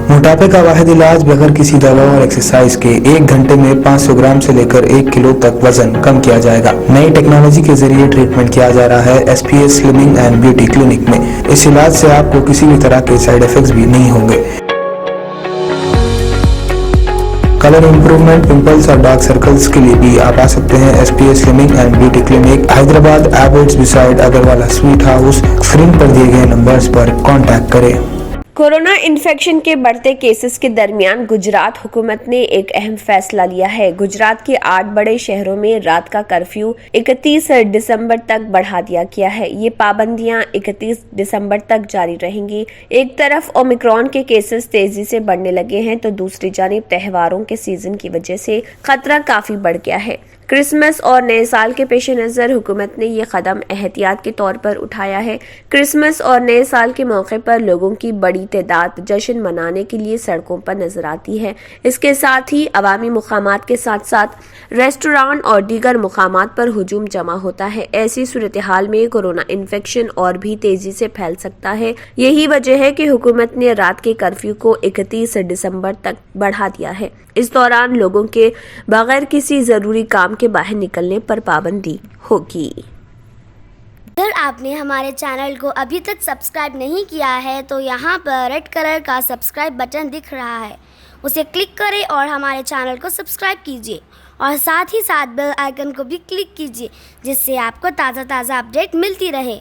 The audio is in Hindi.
मोटापे का वाहिद इलाज बगैर किसी दवा और एक्सरसाइज के 1 घंटे में 500 ग्राम से लेकर 1 किलो तक वजन कम किया जाएगा। नई टेक्नोलॉजी के जरिए ट्रीटमेंट किया जा रहा है SPS slimming and beauty clinic में। इस इलाज से आपको किसी भी तरह के साइड इफेक्ट्स भी नहीं होंगे। कलर इंप्रूवमेंट, पिंपल्स और डार्क सर्कल्स के लिए भी आप आ सकते हैं SPS slimming and beauty clinic, Hyderabad, Abids beside Agarwala sweet house. Screen पर दिए गए नंबर्स पर कांटेक्ट करें। कोरोना इन्फेक्शन के बढ़ते केसेस के दरमियान गुजरात हुकूमत ने एक अहम फैसला लिया है। गुजरात के 8 बड़े शहरों में रात का कर्फ्यू 31 दिसंबर तक बढ़ा दिया गया है। ये पाबंदियां 31 दिसंबर तक जारी रहेंगी। एक तरफ ओमिक्रॉन के केसेस तेजी से बढ़ने लगे हैं तो दूसरी जानिब त्योहारों के सीजन की वजह से खतरा काफी बढ़ गया है। क्रिसमस और नए साल के पेश नज़र हुकूमत ने ये कदम एहतियात के तौर पर उठाया है। क्रिसमस और नए साल के मौके पर लोगों की बड़ी तादाद जश्न मनाने के लिए सड़कों पर नजर आती है। इसके साथ ही अवामी मुकामात के साथ साथ रेस्टोरेंट और दीगर मुकामात पर हुजूम जमा होता है। ऐसी सूरत हाल में कोरोना इन्फेक्शन और भी तेजी से फैल सकता है। यही वजह है कि हुकूमत ने रात के कर्फ्यू को 31 दिसंबर तक बढ़ा दिया है। इस दौरान लोगों के बगैर किसी जरूरी काम के बाहर निकलने पर पाबंदी होगी। अगर आपने हमारे चैनल को अभी तक सब्सक्राइब नहीं किया है तो यहाँ पर रेड कलर का सब्सक्राइब बटन दिख रहा है, उसे क्लिक करें और हमारे चैनल को सब्सक्राइब कीजिए और साथ ही साथ बेल आइकन को भी क्लिक कीजिए, जिससे आपको ताज़ा अपडेट मिलती रहे।